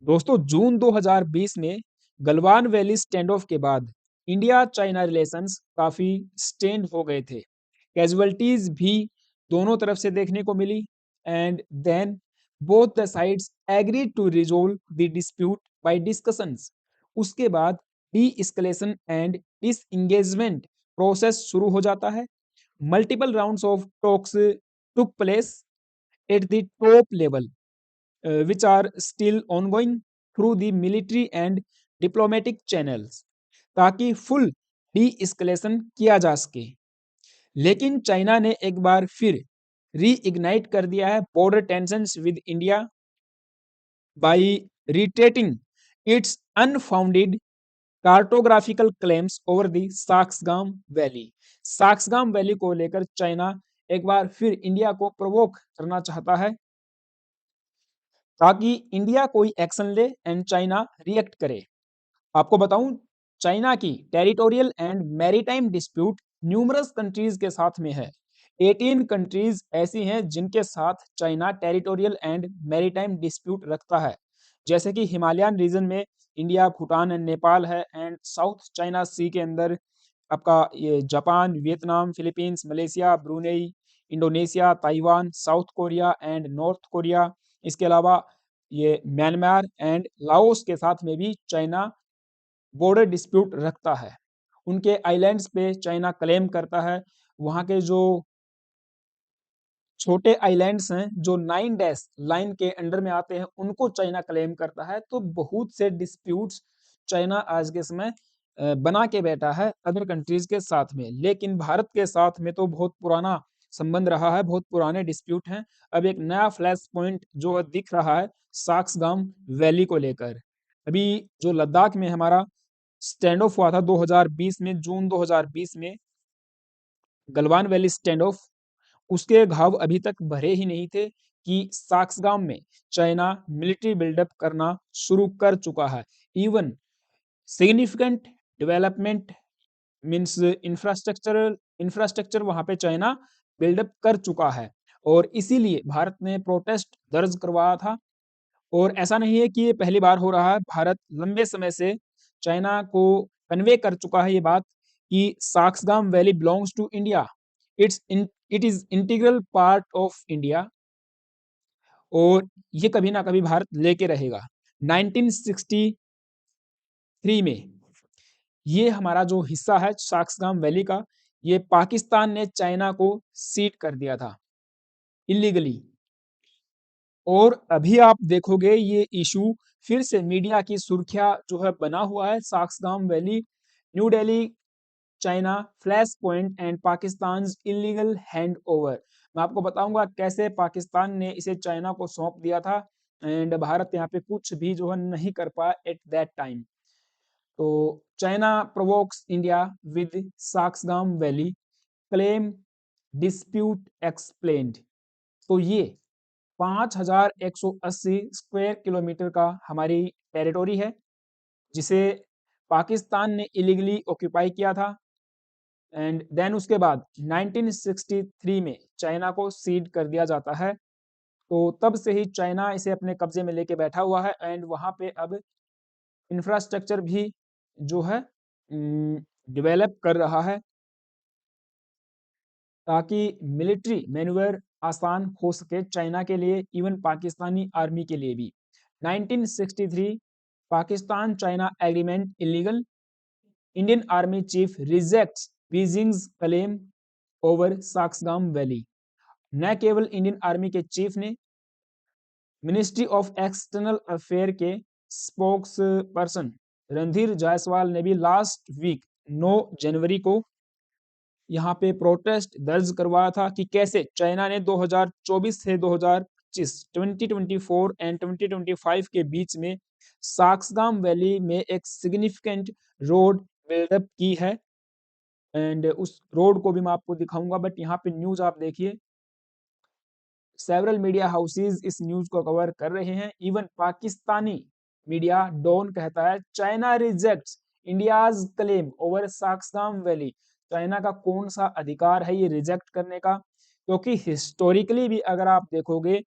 दोस्तों जून 2020 में Galwan valley stand of के बाद इंडिया चाइना रिलेशंस काफी स्टेंड हो गए थे। कैजुअलिटीज भी दोनों तरफ से देखने को मिली and then both the sides agreed to resolve the dispute by discussions. उसके बाद de escalation and disengagement process शुरू हो जाता है। Multiple rounds of talks took place at the top level which are still ongoing through the military and diplomatic channels ताकि full D escalation किया जा सके। लेकिन चाइना ने एक बार फिर री इग्नाइट कर दिया है border tensions with India by reiterating its unfounded cartographical claims over the Shaksgam valley. Shaksgam valley को लेकर चाइना एक बार फिर इंडिया को प्रोवोक करना चाहता है ताकि इंडिया कोई एक्शन ले एंड चाइना रिएक्ट करे। आपको बताऊं, चाइना की territorial and maritime dispute numerous countries के साथ में है। 18 कंट्रीज ऐसी हैं जिनके साथ China territorial and maritime dispute रखता है, जैसे कि हिमालयन रीजन में इंडिया, भूटान एंड नेपाल है, एंड साउथ चाइना सी के अंदर आपका ये Japan, Vietnam, Philippines, Malaysia, Brunei, Indonesia, Taiwan, south Korea and north Korea. इसके अलावा ये म्यांमार एंड लाओस के साथ में भी चाइना बॉर्डर डिस्प्यूट रखता है। उनके आइलैंड्स पे चाइना क्लेम करता है। वहाँ के जो छोटे आइलैंड्स हैं जो 9 डैश लाइन के अंडर में आते हैं, उनको चाइना क्लेम करता है। तो बहुत से डिस्प्यूट्स चाइना आज के समय बना के बैठा है अदर कंट्रीज के साथ में। लेकिन भारत के साथ में तो बहुत पुराना संबंध रहा है, बहुत पुराने डिस्प्यूट हैं। अब एक नया फ्लैश पॉइंट जो दिख रहा है साक्सगाम वैली को लेकर। अभी जो लद्दाख में हमारा स्टैंड ऑफ हुआ था 2020 में, जून 2020 में गलवान वैली स्टैंड ऑफ, उसके घाव अभी तक भरे ही नहीं थे कि साक्सगाम में चाइना मिलिट्री बिल्डअप करना शुरू कर चुका है। Even significant development means infrastructure वहां पे चाइना बिल्डअप कर चुका है, और इसीलिए भारत ने प्रोटेस्ट दर्ज करवाया था। और ऐसा नहीं है कि ये पहली बार हो रहा है, भारत लंबे समय से चाइना को कन्वे कर चुका है ये बात कि Shaksgam valley belongs to India, it is integral part of India, और ये कभी ना कभी भारत लेके रहेगा। 1963 में ये हमारा जो हिस्सा है साक्सगाम वैली का, ये पाकिस्तान ने चाइना को सीट कर दिया था इलीगली। और अभी आप देखोगे ये इशू फिर से मीडिया की सुर्खियां जो है बना हुआ है। Shaksgam valley, New Delhi, China flash point and Pakistan illegal hand over. मैं आपको बताऊंगा कैसे पाकिस्तान ने इसे चाइना को सौंप दिया था, एंड भारत यहाँ पे कुछ भी जो है नहीं कर पाया एट दैट टाइम। तो China provokes India with Shaksgam valley claim dispute explained. तो ये 5180 स्क्वायर किलोमीटर का हमारी टेरिटोरी है, जिसे पाकिस्तान ने इलीगली ऑक्यूपाई किया था। एंड देन उसके बाद 1963 में चाइना को सीड कर दिया जाता है। तो तब से ही चाइना इसे अपने कब्जे में लेके बैठा हुआ है, एंड वहाँ पे अब इंफ्रास्ट्रक्चर भी जो है डेवलप कर रहा है ताकि मिलिट्री मैन्यूवर आसान हो सके चाइना के लिए, इवन पाकिस्तानी आर्मी के लिए भी। 1963 Pakistan China agreement illegal, Indian army chief rejects Beijing's claim over Shaksgam valley. न केवल इंडियन आर्मी के चीफ ने, मिनिस्ट्री ऑफ एक्सटर्नल अफेयर के स्पोक्स पर्सन रणधीर जायसवाल ने भी लास्ट वीक 9 जनवरी को यहाँ पे प्रोटेस्ट दर्ज करवाया था कि कैसे चाइना ने 2024 से 2025 2024 एंड 2025 के बीच में साक्सगाम वैली में एक सिग्निफिकेंट रोड बिल्डअप की है। एंड उस रोड को भी मैं आपको दिखाऊंगा, बट यहाँ पे न्यूज आप देखिए, सेवरल मीडिया हाउसेज इस न्यूज को कवर कर रहे हैं। इवन पाकिस्तानी मीडिया डॉन कहता है China rejects India's claim over Shaksgam valley. China का कौन सा अधिकार है ये रिजेक्ट करने का? क्योंकि हिस्टोरिकली भी अगर आप देखोगे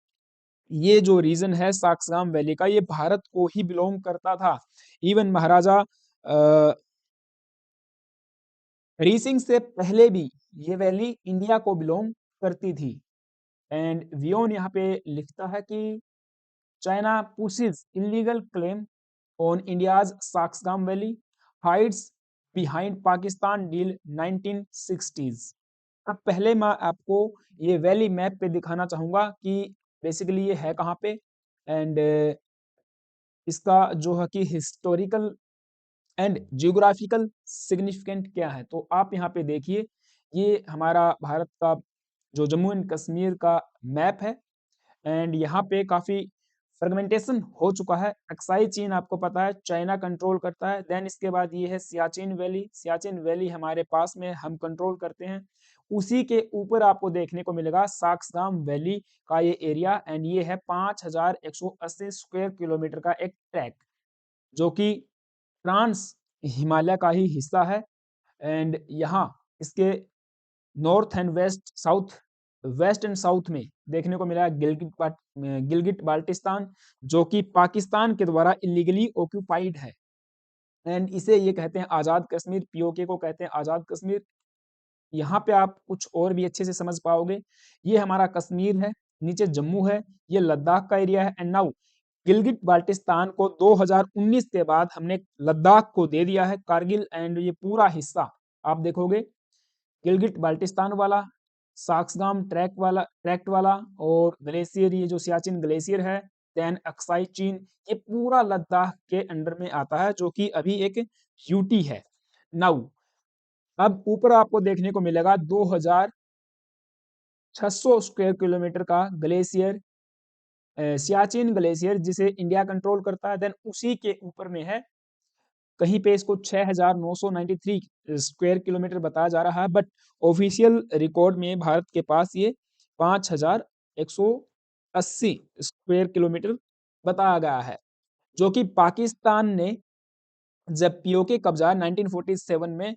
ये जो रीजन है साक्सगाम वैली का, ये भारत को ही बिलोंग करता था। इवन महाराजा हरी सिंह से पहले भी ये वैली इंडिया को बिलोंग करती थी। एंड वियोन यहाँ पे लिखता है कि China pushes illegal claim on India's Shaksgam valley, hides behind Pakistan deal 1960s। अब पहले मैं आपको ये वैली मैप पे दिखाना चाहूंगा कि बेसिकली ये है कहाँ पे, एंड इसका जो है कि हिस्टोरिकल एंड जियोग्राफिकल सिग्निफिकेंट क्या है। तो आप यहाँ पे देखिए, ये हमारा भारत का जो जम्मू एंड कश्मीर का मैप है, एंड यहाँ पे काफी फ्रेगमेंटेशन हो चुका है। अक्साई चीन आपको पता है चाइना कंट्रोल करता है। देन इसके बाद ये है सियाचिन वैली, सियाचिन वैली हमारे पास में हम कंट्रोल करते हैं। उसी के ऊपर आपको देखने को मिलेगा साक्सगाम वैली का ये एरिया, एंड ये है 5180 स्क्वायर किलोमीटर का एक ट्रैक, जो कि ट्रांस हिमालय का ही हिस्सा है। एंड यहाँ इसके north and west south, west and south में देखने को मिला गिलगिट बाल्टिस्तान, जो कि पाकिस्तान के द्वारा इलीगली ऑक्यूपाइड है। एंड इसे ये कहते हैं आजाद कश्मीर, पीओके को कहते हैं आजाद कश्मीर। यहाँ पे आप कुछ और भी अच्छे से समझ पाओगे। ये हमारा कश्मीर है, नीचे जम्मू है, ये लद्दाख का एरिया है। एंड नाउ गिलगिट बाल्टिस्तान को 2019 के बाद हमने लद्दाख को दे दिया है, कारगिल एंड ये पूरा हिस्सा आप देखोगे गिलगिट बाल्टिस्तान वाला, साक्सगाम ट्रैक्ट वाला और ग्लेशियर, ये जो सियाचिन ग्लेशियर है, देन अक्साई चीन, ये पूरा लद्दाख के अंडर में आता है, जो कि अभी एक यूटी है। नाउ अब ऊपर आपको देखने को मिलेगा 2600 स्क्वायर किलोमीटर का ग्लेशियर, सियाचिन ग्लेशियर, जिसे इंडिया कंट्रोल करता है। देन उसी के ऊपर में है, कहीं पे इसको 6993 स्क्वायर किलोमीटर बताया जा रहा है, बट ऑफिशियल रिकॉर्ड में भारत के पास ये 5180 स्क्वायर किलोमीटर बताया गया है, जो कि पाकिस्तान ने जब पीओके कब्जा 1947 में,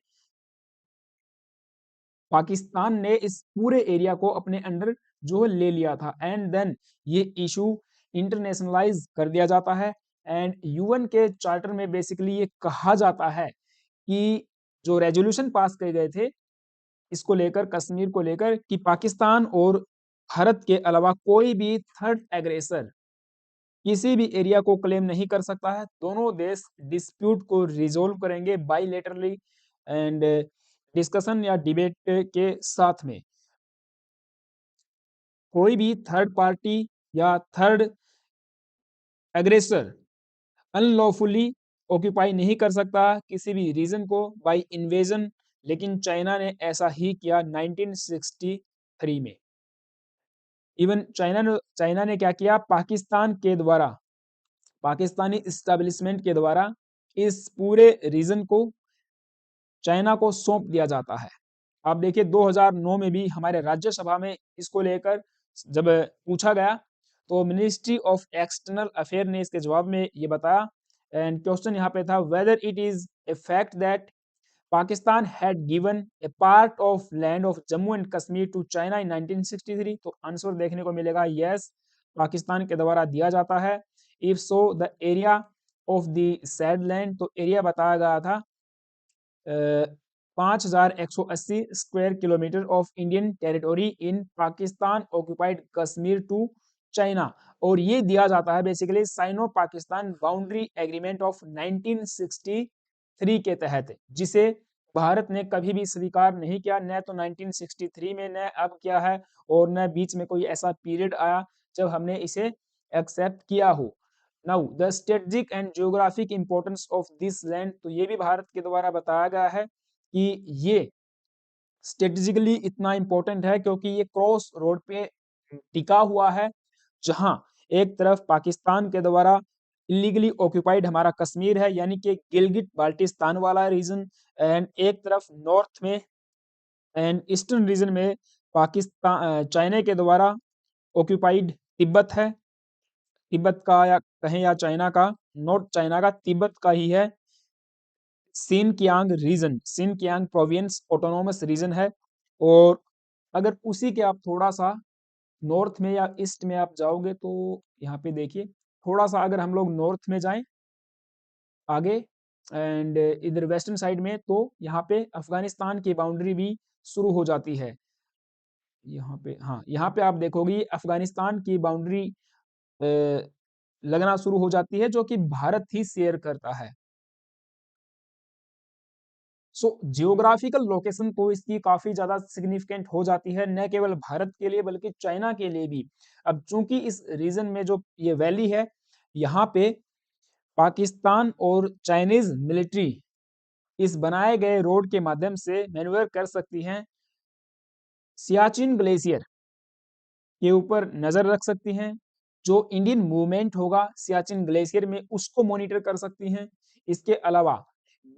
पाकिस्तान ने इस पूरे एरिया को अपने अंडर जो ले लिया था। एंड देन ये इशू इंटरनेशनलाइज कर दिया जाता है। एंड यूएन के चार्टर में बेसिकली ये कहा जाता है कि जो रेजोल्यूशन पास किए गए थे इसको लेकर, कश्मीर को लेकर, कि पाकिस्तान और भारत के अलावा कोई भी थर्ड एग्रेसर किसी भी एरिया को क्लेम नहीं कर सकता है। दोनों देश डिस्प्यूट को रिजोल्व करेंगे बाइलेटरली एंड डिस्कशन या डिबेट के साथ में। कोई भी थर्ड पार्टी या थर्ड एग्रेसर अनलॉफुली ऑक्यूपाई नहीं कर सकता किसी भी रीजन को बाय इन्वेजन, लेकिन चाइना ने ऐसा ही किया 1963 में। इवन चाइना ने क्या किया, पाकिस्तान के द्वारा, पाकिस्तानी इस्टेब्लिशमेंट के द्वारा इस पूरे रीजन को चाइना को सौंप दिया जाता है। आप देखिए 2009 में भी हमारे राज्यसभा में इसको लेकर जब पूछा गया, तो मिनिस्ट्री ऑफ एक्सटर्नल अफेयर ने इसके जवाब में ये बताया, एंड क्वेश्चन यहाँ पे था whether it is a fact that Pakistan had given a part of land of Jammu and Kashmir to China in 1963। तो आंसर देखने को मिलेगा यस, पाकिस्तान के द्वारा दिया जाता है। If so the area of the said land, तो एरिया बताया गया था 5180 square kilometre of Indian territory in Pakistan occupied Kashmir to China. और ये दिया जाता है basically Sino Pakistan boundary agreement of 1963 के तहत, जिसे भारत ने कभी भी स्वीकार नहीं किया, न तो 1963 में, न अब किया है, और न बीच में कोई ऐसा पीरियड आया जब हमने इसे एक्सेप्ट किया हो। Now the strategic and geographic importance of this land, तो ये भी भारत के द्वारा बताया गया है कि ये स्ट्रेटेजिकली इतना इंपॉर्टेंट है क्योंकि ये क्रॉस रोड पे टिका हुआ है, जहां एक तरफ पाकिस्तान के द्वारा इलीगली ऑक्यूपाइड हमारा कश्मीर है, यानी कि गिलगिट बाल्टिस्तान वाला रीजन, एंड एक तरफ नॉर्थ में एंड ईस्टर्न रीजन में पाकिस्तान चाइना के द्वारा ऑक्यूपाइड तिब्बत है। तिब्बत का या कहें या चाइना का, नॉर्थ चाइना का तिब्बत का ही है। सिनकियांग रीजन, सिनकियांग प्रोविंस ऑटोनोमस रीजन है। और अगर उसी के आप थोड़ा सा नॉर्थ में या ईस्ट में आप जाओगे तो यहाँ पे देखिए, थोड़ा सा अगर हम लोग नॉर्थ में जाएं आगे एंड इधर वेस्टर्न साइड में, तो यहाँ पे अफगानिस्तान की बाउंड्री भी शुरू हो जाती है। यहाँ पे, हाँ, यहाँ पे आप देखोगे अफगानिस्तान की बाउंड्री लगना शुरू हो जाती है, जो कि भारत ही शेयर करता है। सो जियोग्राफिकल लोकेशन तो इसकी काफी ज्यादा सिग्निफिकेंट हो जाती है, न केवल भारत के लिए बल्कि चाइना के लिए भी। अब चूंकि इस रीजन में जो ये वैली है, यहाँ पे पाकिस्तान और चाइनीज मिलिट्री इस बनाए गए रोड के माध्यम से मैन्यूवर कर सकती हैं, सियाचिन ग्लेशियर के ऊपर नजर रख सकती हैं, जो इंडियन मूवमेंट होगा सियाचिन ग्लेशियर में उसको मॉनिटर कर सकती हैं। इसके अलावा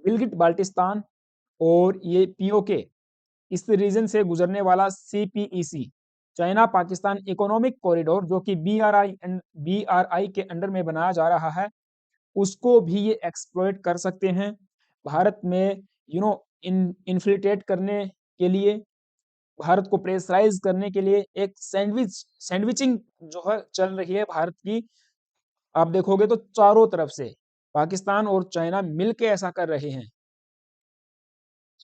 गिलगिट बाल्टिस्तान और ये पीओके, इस रीजन से गुजरने वाला CPEC, China Pakistan economic corridor, जो कि बीआरआई के अंडर में बनाया जा रहा है, उसको भी ये एक्सप्लॉइट कर सकते हैं भारत में, इन्फिल्ट्रेट करने के लिए, भारत को प्रेशराइज करने के लिए। एक सैंडविचिंग जो है चल रही है भारत की, आप देखोगे तो चारों तरफ से पाकिस्तान और चाइना मिलके ऐसा कर रहे हैं।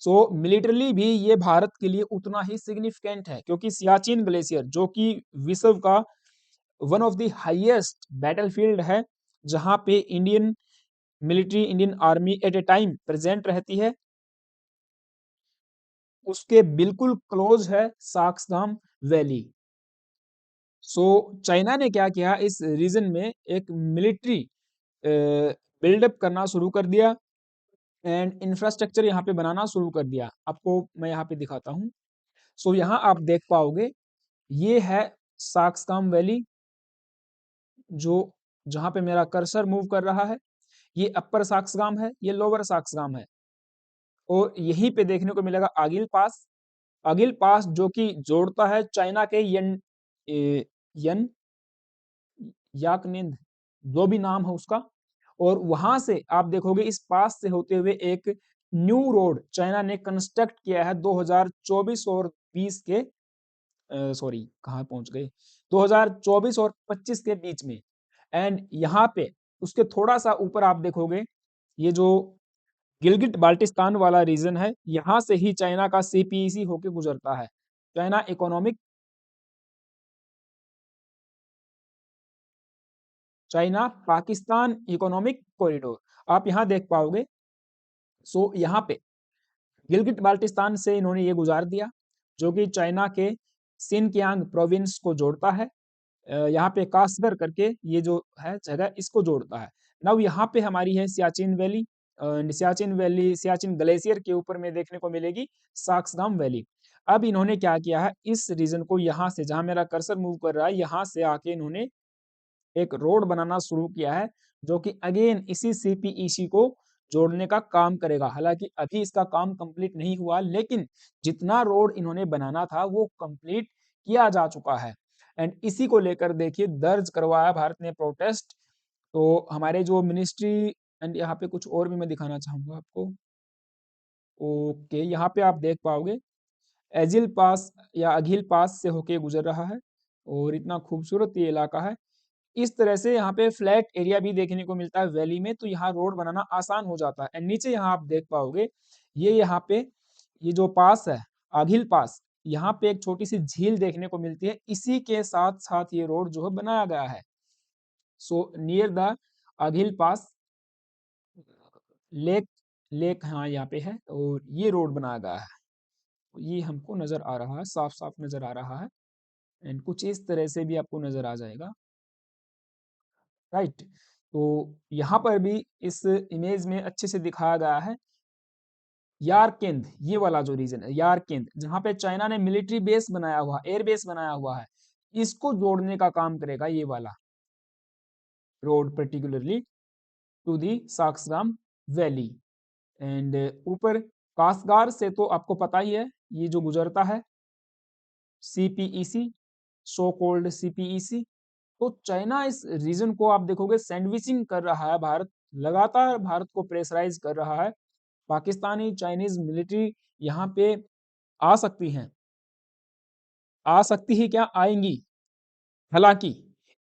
सो मिलिटरली भी ये भारत के लिए उतना ही सिग्निफिकेंट है, क्योंकि सियाचिन ग्लेशियर जो कि विश्व का one of the highest battlefield है, जहां पे Indian military, Indian army at A time present रहती है, उसके बिल्कुल क्लोज है साक्सगाम वैली। सो चाइना ने क्या किया, इस रीजन में एक मिलिट्री बिल्डअप करना शुरू कर दिया एंड इंफ्रास्ट्रक्चर यहाँ पे बनाना शुरू कर दिया। आपको मैं यहाँ पे दिखाता हूँ। सो यहाँ आप देख पाओगे, ये है साक्सगाम वैली, जो जहाँ पे मेरा कर्सर मूव कर रहा है, ये अपर साक्सगाम है, ये लोअर साक्सगाम है। और यहीं पे देखने को मिलेगा आगिल पास, आगिल पास जो कि जोड़ता है चाइना के यन याकनिंद, जो भी नाम है उसका। और वहां से आप देखोगे इस पास से होते हुए एक न्यू रोड चाइना ने कंस्ट्रक्ट किया है 2024 और 20 के, सॉरी कहाँ पहुंच गए, 2024 और 25 के बीच में। एंड यहाँ पे उसके थोड़ा सा ऊपर आप देखोगे, ये जो गिलगिट बाल्टिस्तान वाला रीजन है, यहाँ से ही चाइना का सीपीईसी होके गुजरता है, China economic, China Pakistan economic corridor आप यहाँ देख पाओगे। सो यहाँ पे गिलगिट बाल्टिस्तान से इन्होंने ये गुजार दिया, जो कि चाइना के सिनकियांग प्रोविंस को जोड़ता है। यहाँ पे कासगर करके ये जो है जगह, इसको जोड़ता है। नाउ यहाँ पे हमारी है Siachen valley, Siachen valley Siachen glacier के ऊपर में देखने को मिलेगी साक्सगाम वैली। अब इन्होंने क्या किया है, इस रीजन को यहाँ से, जहां मेरा कर्सर मूव कर रहा है, यहाँ से आके इन्होंने एक रोड बनाना शुरू किया है, जो कि अगेन इसी सीपीईसी को जोड़ने का काम करेगा। हालांकि अभी इसका काम कंप्लीट नहीं हुआ, लेकिन जितना रोड इन्होंने बनाना था वो कंप्लीट किया जा चुका है। एंड इसी को लेकर देखिए दर्ज करवाया भारत ने प्रोटेस्ट। तो हमारे जो मिनिस्ट्री, एंड यहाँ पे कुछ और भी मैं दिखाना चाहूंगा आपको। ओके, यहाँ पे आप देख पाओगे एजिल पास या अघिल पास से होके गुजर रहा है, और इतना खूबसूरत ये इलाका है। इस तरह से यहाँ पे फ्लैट एरिया भी देखने को मिलता है वैली में, तो यहाँ रोड बनाना आसान हो जाता है। एंड नीचे यहाँ आप देख पाओगे, ये यहाँ पे ये जो पास है आघिल पास, यहाँ पे एक छोटी सी झील देखने को मिलती है, इसी के साथ साथ ये रोड जो है बनाया गया है। So near the Aghil pass lake, lake हाँ यहाँ पे है, और ये रोड बनाया गया है। ये हमको नजर आ रहा है, साफ साफ नजर आ रहा है। एंड कुछ इस तरह से भी आपको नजर आ जाएगा, राइट। तो यहाँ पर भी इस इमेज में अच्छे से दिखाया गया है यारकेंद, ये वाला जो रीजन है यारकेंद, जहाँ पे चाइना ने मिलिट्री बेस बनाया हुआ, एयर बेस बनाया हुआ है, इसको जोड़ने का काम करेगा ये वाला road, particularly to the Shaksgam valley. And ऊपर कासगार से तो आपको पता ही है, ये जो गुजरता है सीपीईसी, सो कोल्ड सीपीईसी। तो चाइना इस रीजन को आप देखोगे सैंडविचिंग कर रहा है, भारत लगातार भारत को प्रेशराइज कर रहा है। पाकिस्तानी चाइनीज मिलिट्री यहाँ पे आ सकती हैं, आ सकती ही क्या, आएंगी। हालांकि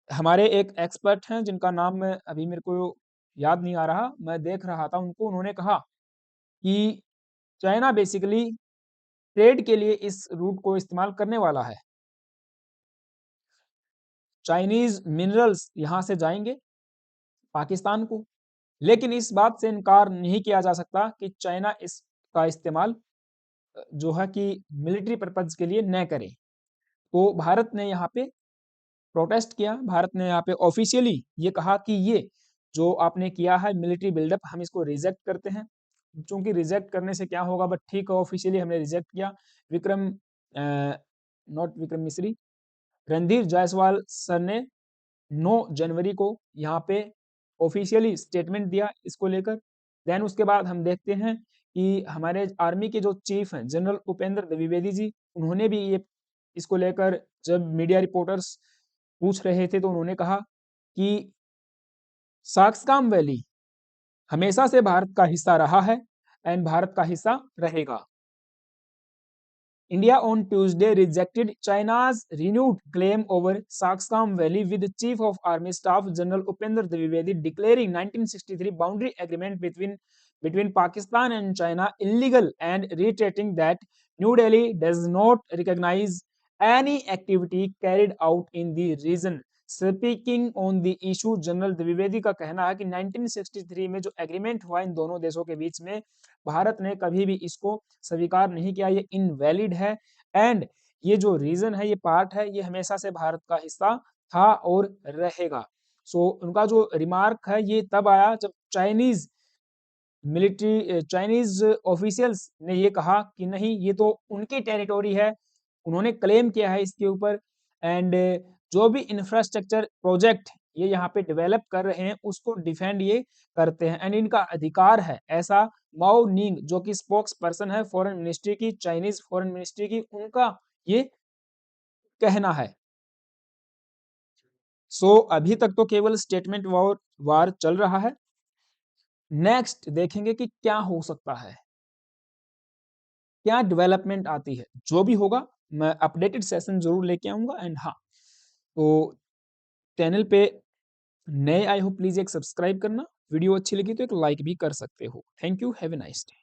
हमारे एक एक्सपर्ट हैं जिनका नाम मैं अभी मेरे को याद नहीं आ रहा, मैं देख रहा था उनको, उन्होंने कहा कि चाइना बेसिकली ट्रेड के लिए इस रूट को इस्तेमाल करने वाला है। चाइनीज मिनरल्स यहाँ से जाएंगे पाकिस्तान को, लेकिन इस बात से इनकार नहीं किया जा सकता कि चाइना इसका इस्तेमाल जो है कि मिलिट्री पर्पज के लिए न करे। तो भारत ने यहाँ पे प्रोटेस्ट किया, भारत ने यहाँ पे ऑफिशियली ये कहा कि ये जो आपने किया है मिलिट्री बिल्डअप, हम इसको रिजेक्ट करते हैं। क्योंकि रिजेक्ट करने से क्या होगा, बट ठीक है, ऑफिशियली हमने रिजेक्ट किया। विक्रम नॉट विक्रम मिश्री, रणधीर जायसवाल सर ने 9 जनवरी को यहाँ पे ऑफिशियली स्टेटमेंट दिया इसको लेकर। देन उसके बाद हम देखते हैं कि हमारे आर्मी के जो चीफ हैं जनरल उपेंद्र द्विवेदी जी, उन्होंने भी ये इसको लेकर जब मीडिया रिपोर्टर्स पूछ रहे थे तो उन्होंने कहा कि साक्सकाम वैली हमेशा से भारत का हिस्सा रहा है एंड भारत का हिस्सा रहेगा। India on Tuesday rejected China's renewed claim over Saksam Valley, with Chief of Army Staff General Upendra Dwivedi declaring 1963 boundary agreement between Pakistan and China illegal and reiterating that New Delhi does not recognize any activity carried out in the region. Speaking on the issue, general Dwivedi का कहना है कि 1963 में जो agreement हुआ इन दोनों देशों के बीच में, भारत ने कभी भी इसको स्वीकार नहीं किया, ये इनवैलिड है एंड ये जो रीजन है, ये पार्ट है, ये हमेशा से भारत का हिस्सा था और रहेगा। सो उनका जो रिमार्क है ये तब आया जब चाइनीज ऑफिशियल्स ने ये कहा कि नहीं, ये तो उनकी टेरिटोरी है, उन्होंने क्लेम किया है इसके ऊपर एंड जो भी इंफ्रास्ट्रक्चर प्रोजेक्ट ये यहाँ पे डेवलप कर रहे हैं उसको डिफेंड ये करते हैं एंड इनका अधिकार है, ऐसा माओ निंग जो कि स्पोक्स पर्सन है फॉरेन मिनिस्ट्री की, चाइनीज फॉरेन मिनिस्ट्री की, उनका ये कहना है। सो अभी तक तो केवल स्टेटमेंट वार चल रहा है। नेक्स्ट देखेंगे कि क्या हो सकता है, क्या डेवलपमेंट आती है। जो भी होगा मैं अपडेटेड सेशन जरूर लेके आऊंगा एंड हाँ, तो चैनल पे नए आए हो प्लीज एक सब्सक्राइब करना, वीडियो अच्छी लगी तो एक लाइक भी कर सकते हो। Thank you, have a nice day.